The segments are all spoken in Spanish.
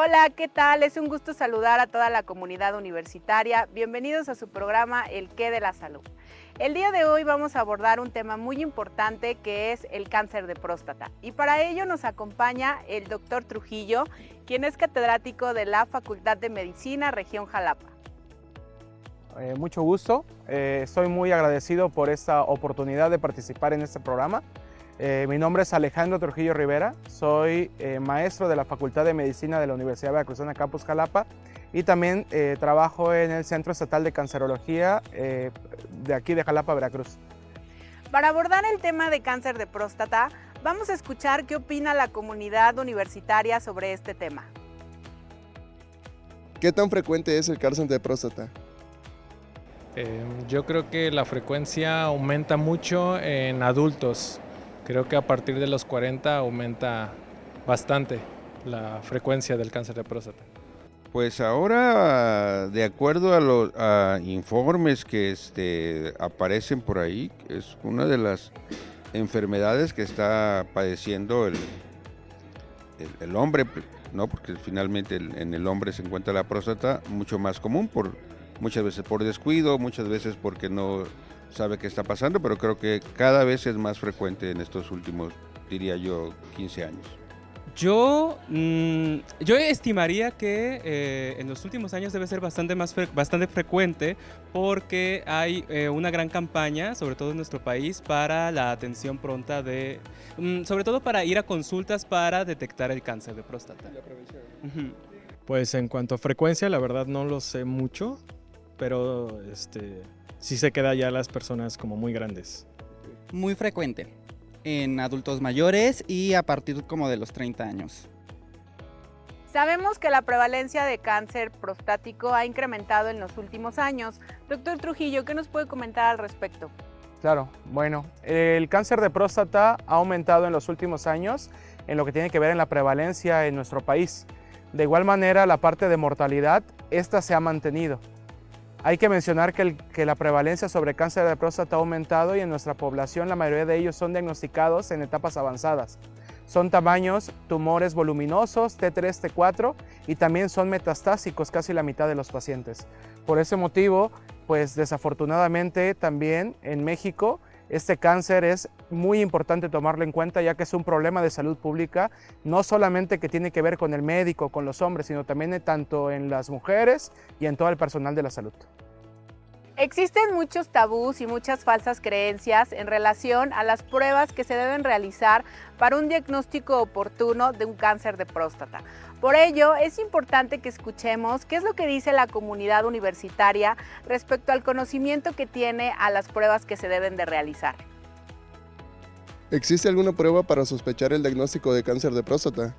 Hola, ¿qué tal? Es un gusto saludar a toda la comunidad universitaria. Bienvenidos a su programa El Qué de la Salud. El día de hoy vamos a abordar un tema muy importante que es el cáncer de próstata. Y para ello nos acompaña el doctor Trujillo, quien es catedrático de la Facultad de Medicina, Región Jalapa. Mucho gusto, estoy muy agradecido por esta oportunidad de participar en este programa. Mi nombre es Alejandro Trujillo Rivera, soy maestro de la Facultad de Medicina de la Universidad Veracruzana Campus Jalapa y también trabajo en el Centro Estatal de Cancerología de aquí de Jalapa, Veracruz. Para abordar el tema de cáncer de próstata, vamos a escuchar qué opina la comunidad universitaria sobre este tema. ¿Qué tan frecuente es el cáncer de próstata? Yo creo que la frecuencia aumenta mucho en adultos. Creo que a partir de los 40 aumenta bastante la frecuencia del cáncer de próstata. Pues ahora, de acuerdo a los informes que aparecen por ahí, es una de las enfermedades que está padeciendo el hombre, ¿no? Porque finalmente en el hombre se encuentra la próstata mucho más común, muchas veces por descuido, muchas veces porque no sabe qué está pasando, pero creo que cada vez es más frecuente en estos últimos, diría yo, 15 años. Yo estimaría que en los últimos años debe ser bastante frecuente porque hay una gran campaña, sobre todo en nuestro país, para la atención pronta sobre todo para ir a consultas para detectar el cáncer de próstata. La prevención. Pues en cuanto a frecuencia, la verdad no lo sé mucho, pero sí se queda ya las personas como muy grandes. Muy frecuente en adultos mayores y a partir como de los 30 años. Sabemos que la prevalencia de cáncer prostático ha incrementado en los últimos años. Doctor Trujillo, ¿qué nos puede comentar al respecto? Claro, bueno, el cáncer de próstata ha aumentado en los últimos años en lo que tiene que ver en la prevalencia en nuestro país. De igual manera, la parte de mortalidad, esta se ha mantenido. Hay que mencionar que la prevalencia sobre cáncer de próstata ha aumentado y en nuestra población la mayoría de ellos son diagnosticados en etapas avanzadas. Son tamaños, tumores voluminosos, T3, T4 y también son metastásicos casi la mitad de los pacientes. Por ese motivo, pues desafortunadamente también en México este cáncer es muy importante tomarlo en cuenta ya que es un problema de salud pública, no solamente que tiene que ver con el médico, con los hombres, sino también tanto en las mujeres y en todo el personal de la salud. Existen muchos tabús y muchas falsas creencias en relación a las pruebas que se deben realizar para un diagnóstico oportuno de un cáncer de próstata. Por ello, es importante que escuchemos qué es lo que dice la comunidad universitaria respecto al conocimiento que tiene a las pruebas que se deben de realizar. ¿Existe alguna prueba para sospechar el diagnóstico de cáncer de próstata?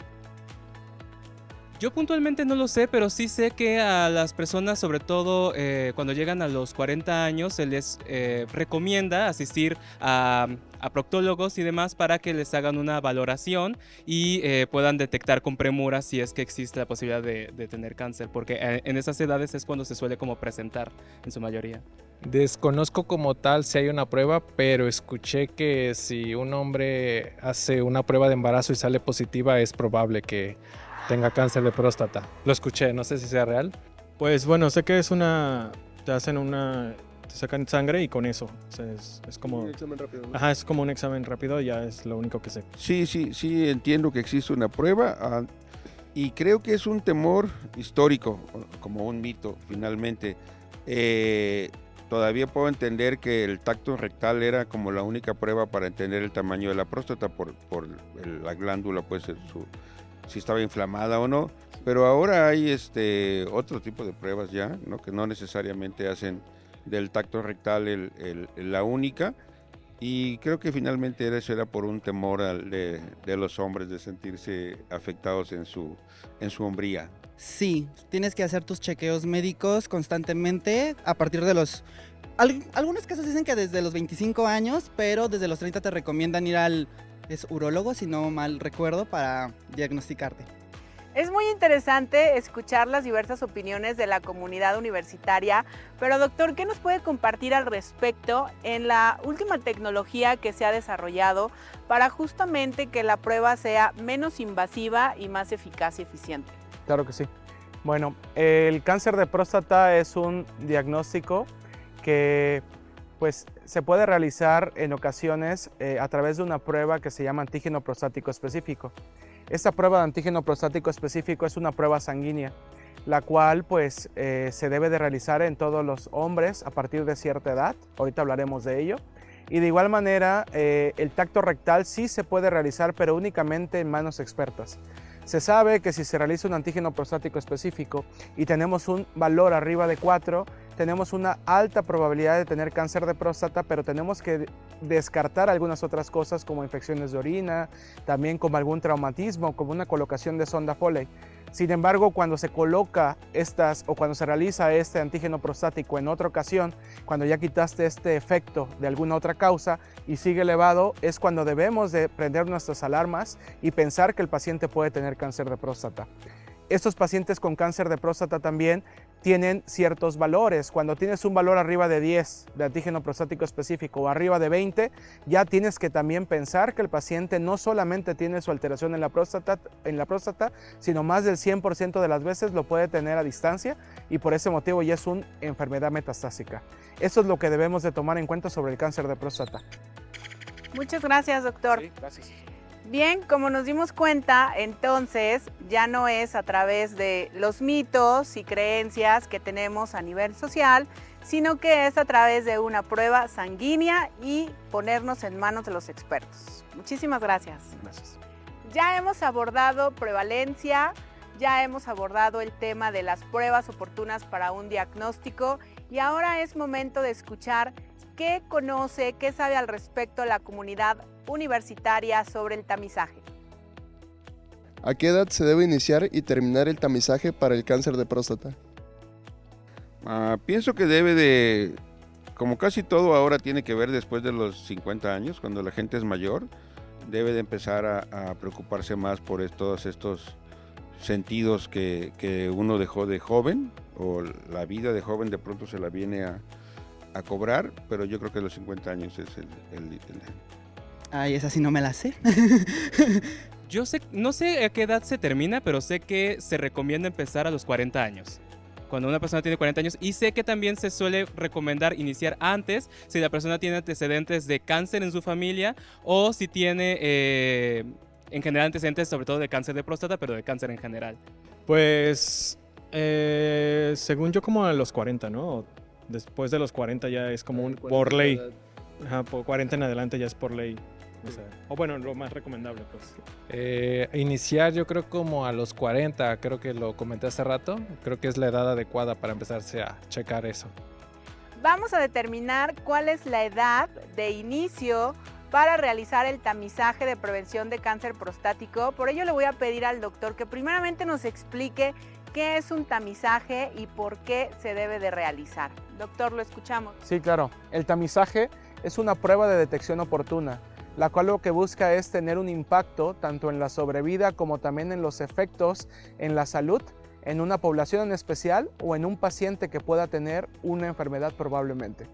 Yo puntualmente no lo sé, pero sí sé que a las personas, sobre todo cuando llegan a los 40 años, se les recomienda asistir a proctólogos y demás para que les hagan una valoración y puedan detectar con premura si es que existe la posibilidad de tener cáncer, porque en esas edades es cuando se suele como presentar en su mayoría. Desconozco como tal si hay una prueba, pero escuché que si un hombre hace una prueba de embarazo y sale positiva, es probable que tenga cáncer de próstata. Lo escuché, no sé si sea real. Pues bueno, sé que te sacan sangre y con eso, o sea, es como... Un examen rápido, ¿no? Ajá, es como un examen rápido, ya es lo único que sé. Sí, entiendo que existe una prueba y creo que es un temor histórico, como un mito finalmente. Todavía puedo entender que el tacto rectal era como la única prueba para entender el tamaño de la próstata por la glándula, pues si estaba inflamada o no, pero ahora hay otro tipo de pruebas ya, ¿no? Que no necesariamente hacen del tacto rectal la única, y creo que finalmente eso era por un temor de los hombres de sentirse afectados en su hombría. Sí, tienes que hacer tus chequeos médicos constantemente a partir de algunos casos dicen que desde los 25 años, pero desde los 30 te recomiendan ir al urólogo, si no mal recuerdo, para diagnosticarte. Es muy interesante escuchar las diversas opiniones de la comunidad universitaria, pero doctor, ¿qué nos puede compartir al respecto en la última tecnología que se ha desarrollado para justamente que la prueba sea menos invasiva y más eficaz y eficiente? Claro que sí. Bueno, el cáncer de próstata es un diagnóstico que pues, se puede realizar en ocasiones a través de una prueba que se llama antígeno prostático específico. Esta prueba de antígeno prostático específico es una prueba sanguínea, la cual pues, se debe de realizar en todos los hombres a partir de cierta edad. Ahorita hablaremos de ello. Y de igual manera, el tacto rectal sí se puede realizar, pero únicamente en manos expertas. Se sabe que si se realiza un antígeno prostático específico y tenemos un valor arriba de 4, tenemos una alta probabilidad de tener cáncer de próstata, pero tenemos que descartar algunas otras cosas como infecciones de orina, también como algún traumatismo, como una colocación de sonda Foley. Sin embargo, cuando se coloca cuando se realiza este antígeno prostático en otra ocasión, cuando ya quitaste este efecto de alguna otra causa y sigue elevado, es cuando debemos de prender nuestras alarmas y pensar que el paciente puede tener cáncer de próstata. Estos pacientes con cáncer de próstata también tienen ciertos valores. Cuando tienes un valor arriba de 10 de antígeno prostático específico o arriba de 20, ya tienes que también pensar que el paciente no solamente tiene su alteración en la próstata, sino más del 100% de las veces lo puede tener a distancia y por ese motivo ya es una enfermedad metastásica. Eso es lo que debemos de tomar en cuenta sobre el cáncer de próstata. Muchas gracias, doctor. Sí, gracias. Bien, como nos dimos cuenta, entonces ya no es a través de los mitos y creencias que tenemos a nivel social, sino que es a través de una prueba sanguínea y ponernos en manos de los expertos. Muchísimas gracias. Gracias. Ya hemos abordado prevalencia, ya hemos abordado el tema de las pruebas oportunas para un diagnóstico y ahora es momento de escuchar qué conoce, qué sabe al respecto la comunidad universitaria sobre el tamizaje. ¿A qué edad se debe iniciar y terminar el tamizaje para el cáncer de próstata? Pienso que debe de, como casi todo ahora tiene que ver después de los 50 años, cuando la gente es mayor, debe de empezar a preocuparse más por todos estos sentidos que uno dejó de joven, o la vida de joven de pronto se la viene a cobrar, pero yo creo que los 50 años es el Ay, esa sí no me la sé. Yo sé, no sé a qué edad se termina, pero sé que se recomienda empezar a los 40 años. Cuando una persona tiene 40 años, y sé que también se suele recomendar iniciar antes si la persona tiene antecedentes de cáncer en su familia o si tiene en general antecedentes sobre todo de cáncer de próstata, pero de cáncer en general. Pues, según yo, como a los 40, ¿no? Después de los 40 ya es como por ley. Ajá, por 40 en adelante ya es por ley. O bueno, lo más recomendable, pues. Iniciar yo creo como a los 40, creo que lo comenté hace rato. Creo que es la edad adecuada para empezarse a checar eso. Vamos a determinar cuál es la edad de inicio para realizar el tamizaje de prevención de cáncer prostático. Por ello le voy a pedir al doctor que primeramente nos explique qué es un tamizaje y por qué se debe de realizar. Doctor, lo escuchamos. Sí, claro. El tamizaje es una prueba de detección oportuna, la cual lo que busca es tener un impacto tanto en la sobrevida como también en los efectos en la salud, en una población en especial o en un paciente que pueda tener una enfermedad probablemente.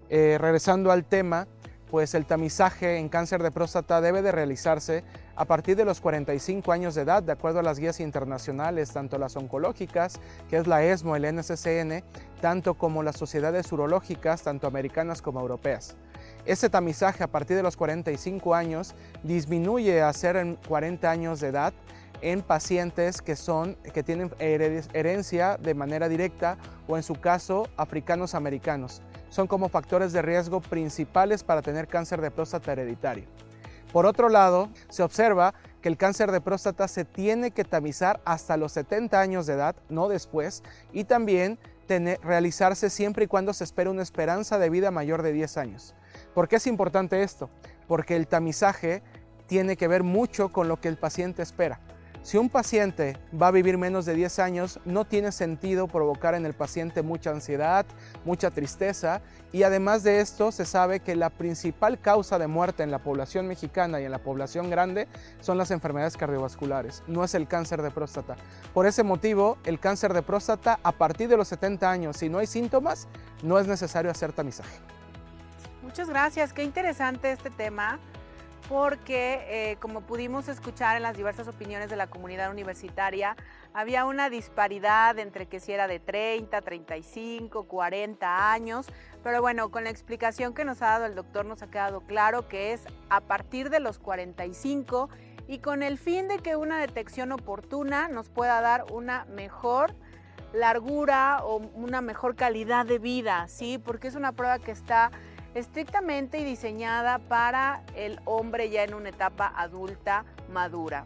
Regresando al tema, pues el tamizaje en cáncer de próstata debe de realizarse a partir de los 45 años de edad, de acuerdo a las guías internacionales, tanto las oncológicas, que es la ESMO, el NCCN, tanto como las sociedades urológicas, tanto americanas como europeas. Ese tamizaje a partir de los 45 años disminuye a ser en 40 años de edad en pacientes que tienen herencia de manera directa o en su caso africanos americanos. Son como factores de riesgo principales para tener cáncer de próstata hereditario. Por otro lado, se observa que el cáncer de próstata se tiene que tamizar hasta los 70 años de edad, no después, y también realizarse siempre y cuando se espere una esperanza de vida mayor de 10 años. ¿Por qué es importante esto? Porque el tamizaje tiene que ver mucho con lo que el paciente espera. Si un paciente va a vivir menos de 10 años, no tiene sentido provocar en el paciente mucha ansiedad, mucha tristeza, y además de esto se sabe que la principal causa de muerte en la población mexicana y en la población grande son las enfermedades cardiovasculares, no es el cáncer de próstata. Por ese motivo, el cáncer de próstata a partir de los 70 años, si no hay síntomas, no es necesario hacer tamizaje. Muchas gracias, qué interesante este tema. porque como pudimos escuchar en las diversas opiniones de la comunidad universitaria, había una disparidad entre que si era de 30, 35, 40 años, pero bueno, con la explicación que nos ha dado el doctor nos ha quedado claro que es a partir de los 45 y con el fin de que una detección oportuna nos pueda dar una mejor largura o una mejor calidad de vida, ¿sí? Porque es una prueba que está estrictamente y diseñada para el hombre ya en una etapa adulta madura.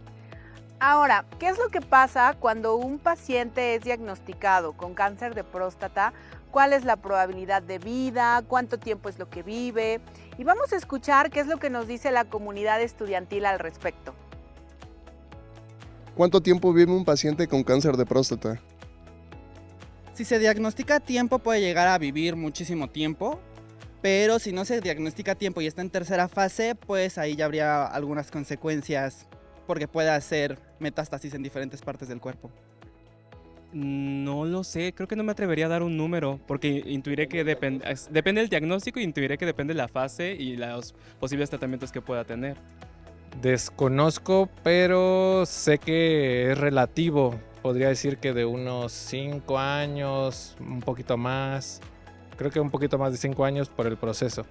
Ahora, ¿qué es lo que pasa cuando un paciente es diagnosticado con cáncer de próstata? ¿Cuál es la probabilidad de vida? ¿Cuánto tiempo es lo que vive? Y vamos a escuchar qué es lo que nos dice la comunidad estudiantil al respecto. ¿Cuánto tiempo vive un paciente con cáncer de próstata? Si se diagnostica a tiempo puede llegar a vivir muchísimo tiempo, pero si no se diagnostica a tiempo y está en tercera fase, pues ahí ya habría algunas consecuencias porque puede hacer metástasis en diferentes partes del cuerpo. No lo sé, creo que no me atrevería a dar un número, porque intuiré que depende del diagnóstico y intuiré que depende de la fase y los posibles tratamientos que pueda tener. Desconozco, pero sé que es relativo. Podría decir que de unos 5 años, un poquito más. Creo que un poquito más de 5 años por el proceso.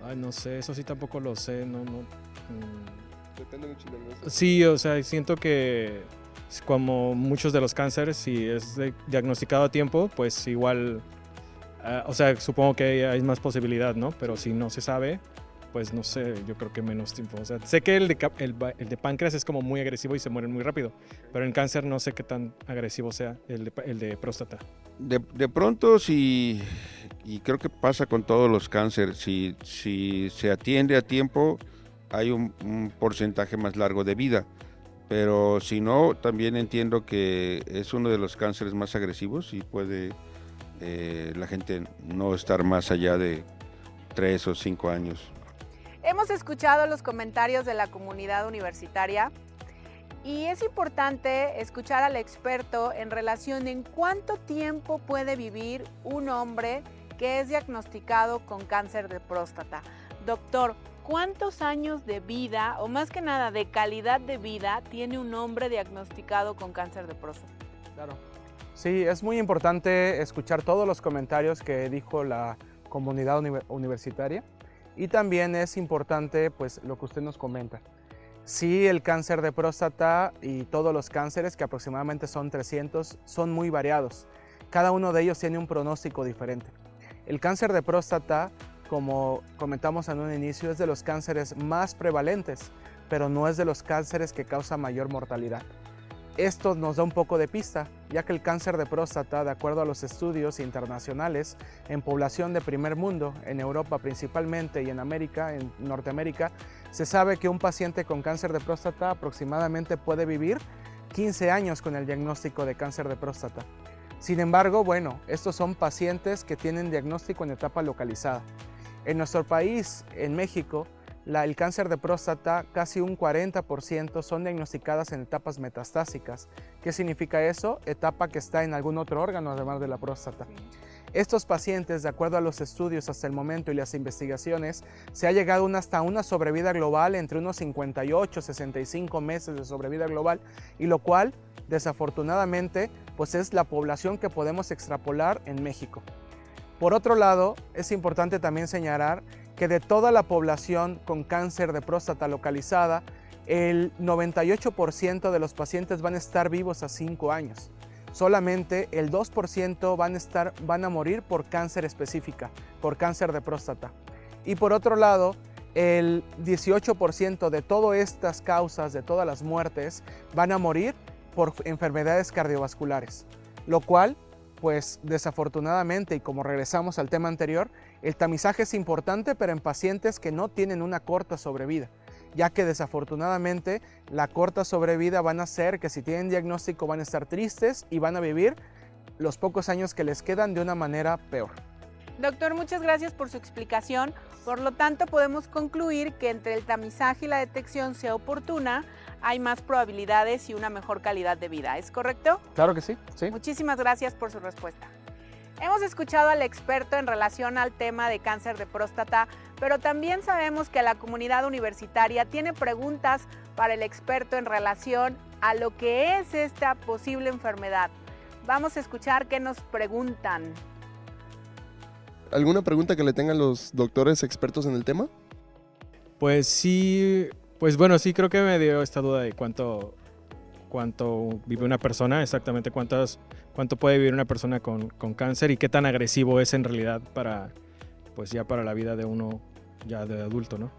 Ay, no sé, eso sí tampoco lo sé, Depende mucho del diagnóstico. Sí, o sea, siento que como muchos de los cánceres, si es diagnosticado a tiempo, pues igual, o sea, supongo que hay más posibilidad, ¿no? Pero si no se sabe, pues no sé, yo creo que menos tiempo. O sea, sé que el de páncreas es como muy agresivo y se mueren muy rápido, pero en cáncer no sé qué tan agresivo sea el de próstata. De pronto, y creo que pasa con todos los cánceres, si se atiende a tiempo, hay un porcentaje más largo de vida. Pero si no, también entiendo que es uno de los cánceres más agresivos y puede la gente no estar más allá de 3 o 5 años. Hemos escuchado los comentarios de la comunidad universitaria y es importante escuchar al experto en relación en cuánto tiempo puede vivir un hombre que es diagnosticado con cáncer de próstata. Doctor, ¿cuántos años de vida, o más que nada de calidad de vida, tiene un hombre diagnosticado con cáncer de próstata? Claro. Sí, es muy importante escuchar todos los comentarios que dijo la comunidad universitaria y también es importante pues lo que usted nos comenta. Sí, el cáncer de próstata y todos los cánceres, que aproximadamente son 300, son muy variados. Cada uno de ellos tiene un pronóstico diferente. El cáncer de próstata, como comentamos en un inicio, es de los cánceres más prevalentes, pero no es de los cánceres que causan mayor mortalidad. Esto nos da un poco de pista, ya que el cáncer de próstata, de acuerdo a los estudios internacionales, en población de primer mundo, en Europa principalmente y en América, en Norteamérica, se sabe que un paciente con cáncer de próstata aproximadamente puede vivir 15 años con el diagnóstico de cáncer de próstata. Sin embargo, bueno, estos son pacientes que tienen diagnóstico en etapa localizada. En nuestro país, en México, el cáncer de próstata, casi un 40% son diagnosticadas en etapas metastásicas. ¿Qué significa eso? Etapa que está en algún otro órgano además de la próstata. Estos pacientes, de acuerdo a los estudios hasta el momento y las investigaciones, se ha llegado hasta una sobrevida global entre unos 58 y 65 meses de sobrevida global, y lo cual, desafortunadamente, pues es la población que podemos extrapolar en México. Por otro lado, es importante también señalar que de toda la población con cáncer de próstata localizada, el 98% de los pacientes van a estar vivos a 5 años. Solamente el 2% van a morir por cáncer específica, por cáncer de próstata. Y por otro lado, el 18% de todas estas causas, de todas las muertes, van a morir por enfermedades cardiovasculares, lo cual, pues desafortunadamente, y como regresamos al tema anterior, el tamizaje es importante, pero en pacientes que no tienen una corta sobrevida, ya que desafortunadamente la corta sobrevida van a hacer que si tienen diagnóstico van a estar tristes y van a vivir los pocos años que les quedan de una manera peor. Doctor, muchas gracias por su explicación. Por lo tanto, podemos concluir que entre el tamizaje y la detección sea oportuna, hay más probabilidades y una mejor calidad de vida. ¿Es correcto? Claro que sí, sí. Muchísimas gracias por su respuesta. Hemos escuchado al experto en relación al tema de cáncer de próstata, pero también sabemos que la comunidad universitaria tiene preguntas para el experto en relación a lo que es esta posible enfermedad. Vamos a escuchar qué nos preguntan. ¿Alguna pregunta que le tengan los doctores expertos en el tema? Pues sí, pues bueno, sí creo que me dio esta duda de cuánto vive una persona, exactamente cuánto puede vivir una persona con cáncer y qué tan agresivo es en realidad para, pues ya para la vida de uno ya de adulto, ¿no?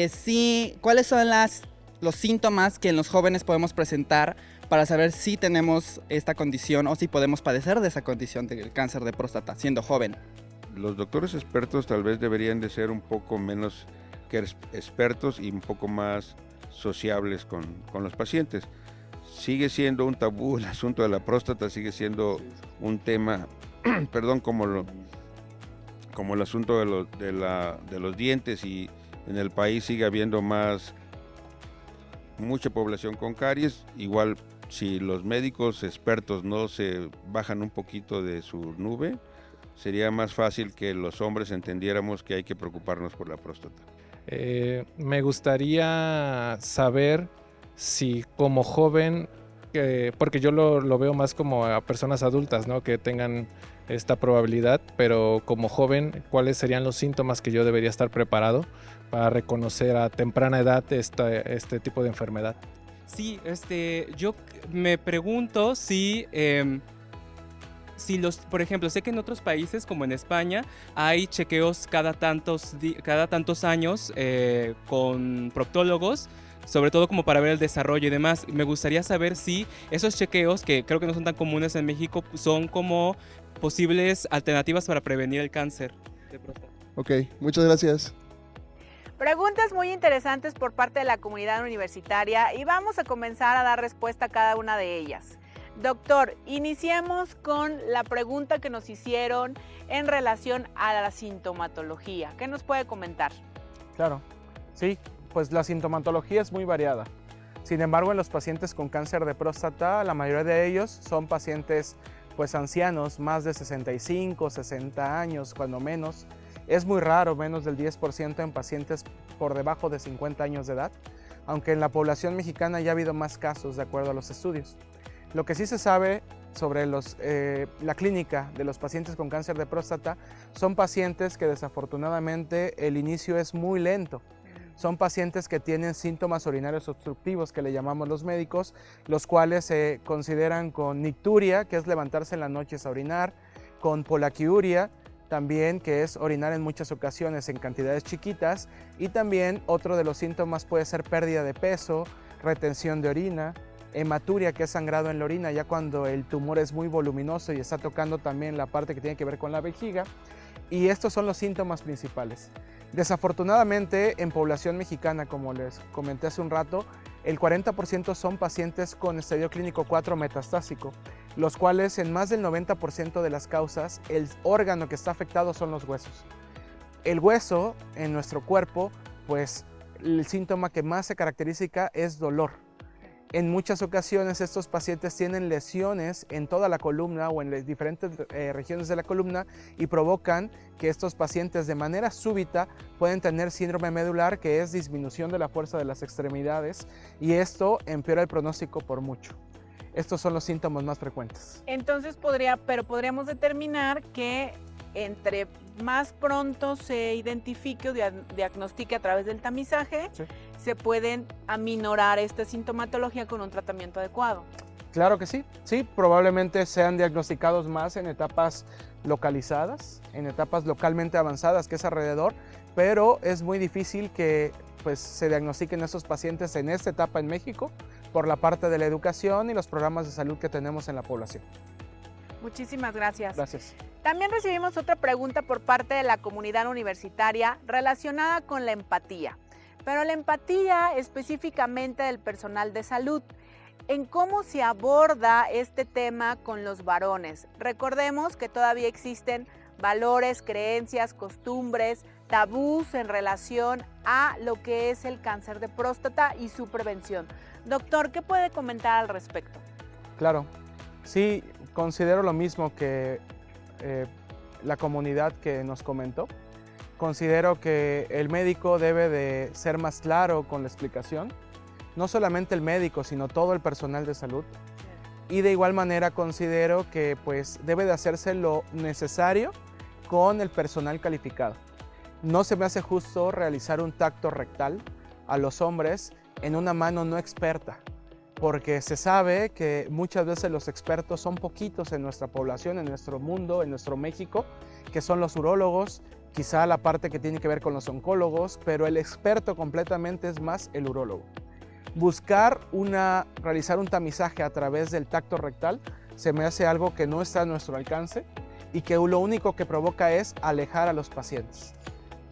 Sí, ¿cuáles son los síntomas que en los jóvenes podemos presentar para saber si tenemos esta condición o si podemos padecer de esa condición del cáncer de próstata siendo joven? Los doctores expertos tal vez deberían de ser un poco menos que expertos y un poco más sociables con los pacientes. Sigue siendo un tabú el asunto de la próstata, sigue siendo un tema, perdón, como el asunto de los dientes, y en el país sigue habiendo mucha población con caries. Igual, si los médicos expertos no se bajan un poquito de su nube, sería más fácil que los hombres entendiéramos que hay que preocuparnos por la próstata. Me gustaría saber si como joven, porque yo lo veo más como a personas adultas, ¿no?, que tengan esta probabilidad, pero como joven, ¿cuáles serían los síntomas que yo debería estar preparado para reconocer a temprana edad este tipo de enfermedad? Sí, yo me pregunto si por ejemplo, sé que en otros países como en España hay chequeos cada tantos años con proctólogos, sobre todo como para ver el desarrollo y demás. Me gustaría saber si esos chequeos, que creo que no son tan comunes en México, son como posibles alternativas para prevenir el cáncer de próstata. Ok, muchas gracias. Preguntas muy interesantes por parte de la comunidad universitaria y vamos a comenzar a dar respuesta a cada una de ellas. Doctor, iniciemos con la pregunta que nos hicieron en relación a la sintomatología. ¿Qué nos puede comentar? Claro, sí, pues la sintomatología es muy variada. Sin embargo, en los pacientes con cáncer de próstata, la mayoría de ellos son pacientes pues ancianos, más de 65, 60 años, cuando menos. Es muy raro, menos del 10% en pacientes por debajo de 50 años de edad, aunque en la población mexicana ya ha habido más casos de acuerdo a los estudios. Lo que sí se sabe sobre la clínica de los pacientes con cáncer de próstata son pacientes que desafortunadamente el inicio es muy lento. Son pacientes que tienen síntomas urinarios obstructivos, que le llamamos los médicos, los cuales se consideran con nicturia, que es levantarse en las noches a orinar, con polaquiuria, también, que es orinar en muchas ocasiones en cantidades chiquitas, y también otro de los síntomas puede ser pérdida de peso, retención de orina, hematuria, que es sangrado en la orina ya cuando el tumor es muy voluminoso y está tocando también la parte que tiene que ver con la vejiga, y estos son los síntomas principales. Desafortunadamente, en población mexicana, como les comenté hace un rato, el 40% son pacientes con estadio clínico 4 metastásico, los cuales en más del 90% de las causas, el órgano que está afectado son los huesos. El hueso en nuestro cuerpo, pues el síntoma que más se caracteriza es dolor. En muchas ocasiones estos pacientes tienen lesiones en toda la columna o en las diferentes regiones de la columna y provocan que estos pacientes de manera súbita pueden tener síndrome medular, que es disminución de la fuerza de las extremidades, y esto empeora el pronóstico por mucho. Estos son los síntomas más frecuentes. Entonces podríamos determinar que entre más pronto se identifique o diagnostique a través del tamizaje, sí, se pueden aminorar esta sintomatología con un tratamiento adecuado. Claro que sí, sí, probablemente sean diagnosticados más en etapas localizadas, en etapas localmente avanzadas, que es alrededor, pero es muy difícil que pues, se diagnostiquen estos pacientes en esta etapa en México por la parte de la educación y los programas de salud que tenemos en la población. Muchísimas gracias. Gracias. También recibimos otra pregunta por parte de la comunidad universitaria relacionada con la empatía, pero la empatía específicamente del personal de salud, en cómo se aborda este tema con los varones. Recordemos que todavía existen valores, creencias, costumbres, tabús en relación a lo que es el cáncer de próstata y su prevención. Doctor, ¿qué puede comentar al respecto? Claro, sí, considero lo mismo que la comunidad que nos comentó. Considero que el médico debe de ser más claro con la explicación, no solamente el médico, sino todo el personal de salud. Y de igual manera considero que pues debe de hacerse lo necesario con el personal calificado. No se me hace justo realizar un tacto rectal a los hombres en una mano no experta, porque se sabe que muchas veces los expertos son poquitos en nuestra población, en nuestro mundo, en nuestro México, que son los urólogos, quizá la parte que tiene que ver con los oncólogos, pero el experto completamente es más el urólogo. Realizar un tamizaje a través del tacto rectal se me hace algo que no está a nuestro alcance y que lo único que provoca es alejar a los pacientes.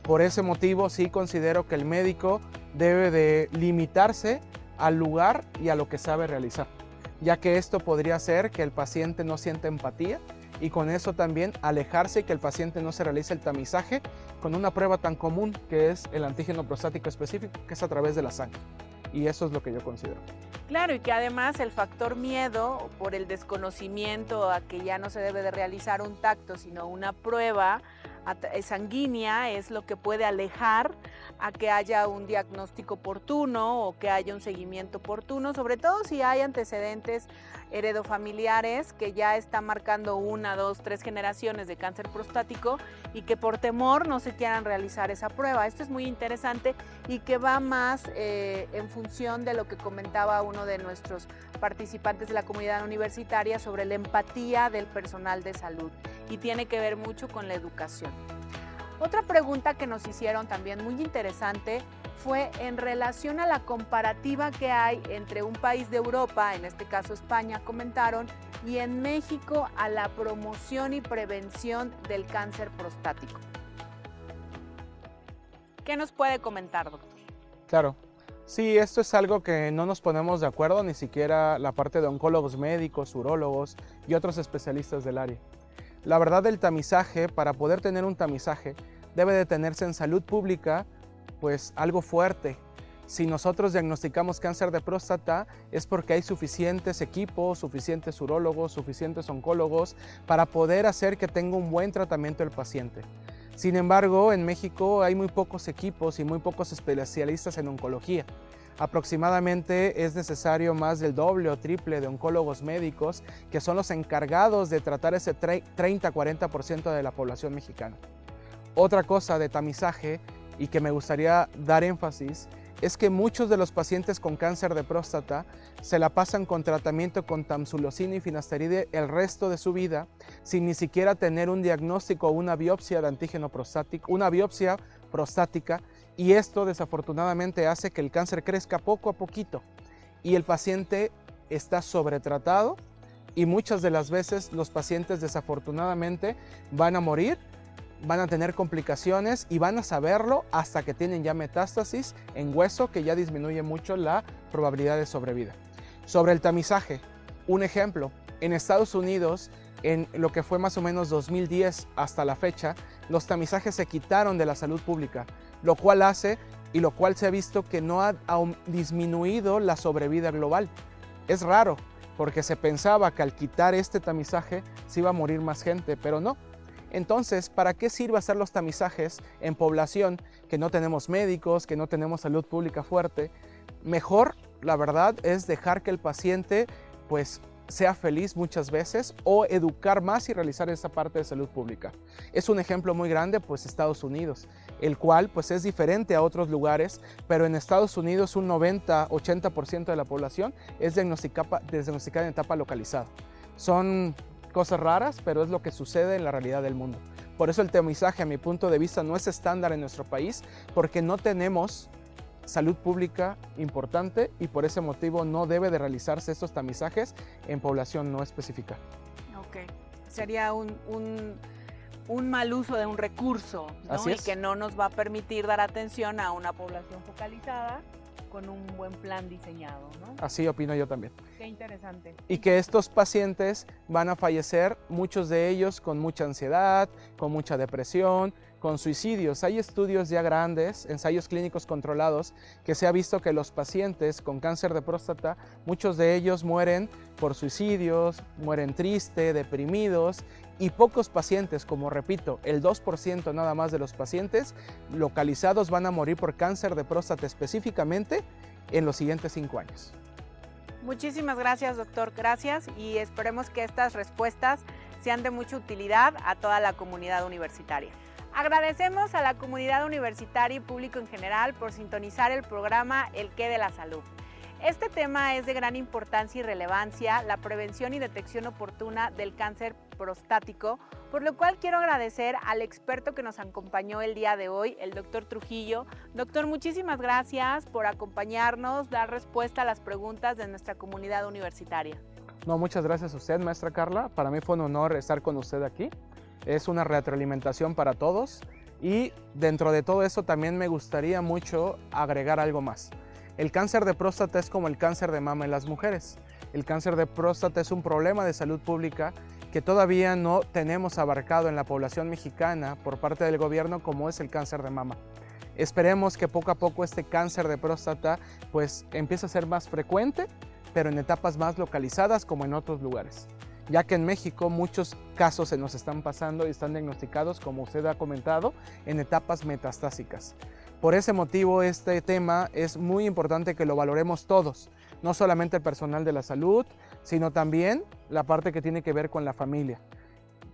Por ese motivo sí considero que el médico debe de limitarse al lugar y a lo que sabe realizar, ya que esto podría hacer que el paciente no sienta empatía y con eso también alejarse y que el paciente no se realice el tamizaje con una prueba tan común que es el antígeno prostático específico, que es a través de la sangre. Y eso es lo que yo considero. Claro, y que además el factor miedo por el desconocimiento a que ya no se debe de realizar un tacto, sino una prueba sanguínea es lo que puede alejar a que haya un diagnóstico oportuno o que haya un seguimiento oportuno, sobre todo si hay antecedentes heredofamiliares que ya están marcando 1, 2, 3 generaciones de cáncer prostático y que por temor no se quieran realizar esa prueba. Esto es muy interesante y que va más en función de lo que comentaba uno de nuestros participantes de la comunidad universitaria sobre la empatía del personal de salud y tiene que ver mucho con la educación. Otra pregunta que nos hicieron también muy interesante fue en relación a la comparativa que hay entre un país de Europa, en este caso España, comentaron, y en México a la promoción y prevención del cáncer prostático. ¿Qué nos puede comentar, doctor? Claro. Sí, esto es algo que no nos ponemos de acuerdo, ni siquiera la parte de oncólogos médicos, urólogos y otros especialistas del área. La verdad, el tamizaje, para poder tener un tamizaje, debe de tenerse en salud pública, pues algo fuerte. Si nosotros diagnosticamos cáncer de próstata es porque hay suficientes equipos, suficientes urólogos, suficientes oncólogos para poder hacer que tenga un buen tratamiento el paciente. Sin embargo, en México hay muy pocos equipos y muy pocos especialistas en oncología. Aproximadamente es necesario más del doble o triple de oncólogos médicos que son los encargados de tratar ese 30-40% de la población mexicana. Otra cosa de tamizaje y que me gustaría dar énfasis es que muchos de los pacientes con cáncer de próstata se la pasan con tratamiento con tamsulosina y finasteride el resto de su vida sin ni siquiera tener un diagnóstico o una biopsia de antígeno prostático, una biopsia prostática, y esto desafortunadamente hace que el cáncer crezca poco a poquito y el paciente está sobretratado y muchas de las veces los pacientes desafortunadamente van a morir, van a tener complicaciones y van a saberlo hasta que tienen ya metástasis en hueso, que ya disminuye mucho la probabilidad de sobrevida. Sobre el tamizaje, un ejemplo, en Estados Unidos, en lo que fue más o menos 2010 hasta la fecha, los tamizajes se quitaron de la salud pública, lo cual hace y lo cual se ha visto que no ha disminuido la sobrevida global. Es raro, porque se pensaba que al quitar este tamizaje se iba a morir más gente, pero no. Entonces, ¿para qué sirve hacer los tamizajes en población que no tenemos médicos, que no tenemos salud pública fuerte? Mejor, la verdad, es dejar que el paciente pues sea feliz muchas veces o educar más y realizar esa parte de salud pública. Es un ejemplo muy grande, pues Estados Unidos, el cual pues es diferente a otros lugares, pero en Estados Unidos un 90-80% de la población es diagnosticada en etapa localizada. Son cosas raras, pero es lo que sucede en la realidad del mundo. Por eso el tamizaje, a mi punto de vista, no es estándar en nuestro país, porque no tenemos salud pública importante y por ese motivo no debe de realizarse estos tamizajes en población no específica. Ok, sería un mal uso de un recurso, ¿no? Así es. Y que no nos va a permitir dar atención a una población focalizada con un buen plan diseñado, ¿no? Así opino yo también. Qué interesante. Y que estos pacientes van a fallecer, muchos de ellos con mucha ansiedad, con mucha depresión, con suicidios. Hay estudios ya grandes, ensayos clínicos controlados, que se ha visto que los pacientes con cáncer de próstata, muchos de ellos mueren por suicidios, mueren tristes, deprimidos, y pocos pacientes, como repito, el 2% nada más de los pacientes localizados van a morir por cáncer de próstata específicamente en los siguientes 5 años. Muchísimas gracias, doctor. Gracias y esperemos que estas respuestas sean de mucha utilidad a toda la comunidad universitaria. Agradecemos a la comunidad universitaria y público en general por sintonizar el programa El Qué de la Salud. Este tema es de gran importancia y relevancia, la prevención y detección oportuna del cáncer prostático, por lo cual quiero agradecer al experto que nos acompañó el día de hoy, el doctor Trujillo. Doctor, muchísimas gracias por acompañarnos, dar respuesta a las preguntas de nuestra comunidad universitaria. No, muchas gracias a usted, maestra Carla. Para mí fue un honor estar con usted aquí. Es una retroalimentación para todos y dentro de todo eso también me gustaría mucho agregar algo más. El cáncer de próstata es como el cáncer de mama en las mujeres. El cáncer de próstata es un problema de salud pública que todavía no tenemos abarcado en la población mexicana por parte del gobierno como es el cáncer de mama. Esperemos que poco a poco este cáncer de próstata pues empiece a ser más frecuente, pero en etapas más localizadas como en otros lugares, ya que en México muchos casos se nos están pasando y están diagnosticados, como usted ha comentado, en etapas metastásicas. Por ese motivo, este tema es muy importante que lo valoremos todos, no solamente el personal de la salud, sino también la parte que tiene que ver con la familia.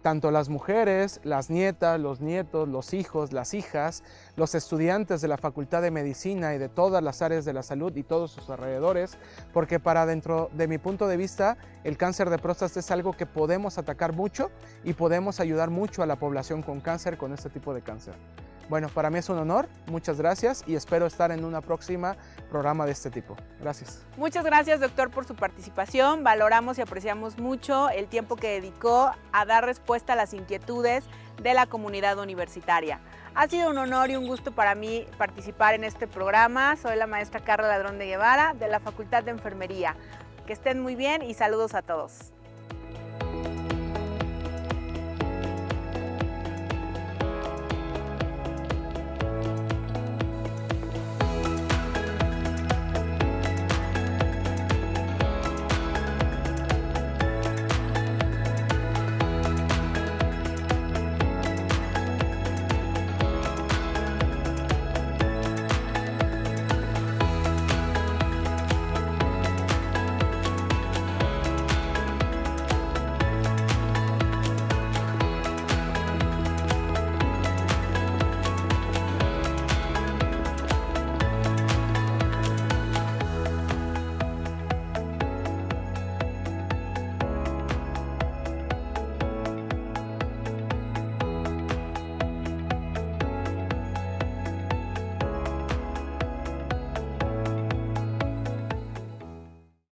Tanto las mujeres, las nietas, los nietos, los hijos, las hijas, los estudiantes de la Facultad de Medicina y de todas las áreas de la salud y todos sus alrededores, porque para dentro de mi punto de vista, el cáncer de próstata es algo que podemos atacar mucho y podemos ayudar mucho a la población con cáncer con este tipo de cáncer. Bueno, para mí es un honor, muchas gracias y espero estar en una próxima programa de este tipo. Gracias. Muchas gracias, doctor, por su participación. Valoramos y apreciamos mucho el tiempo que dedicó a dar respuesta a las inquietudes de la comunidad universitaria. Ha sido un honor y un gusto para mí participar en este programa. Soy la maestra Carla Ladrón de Guevara de la Facultad de Enfermería. Que estén muy bien y saludos a todos.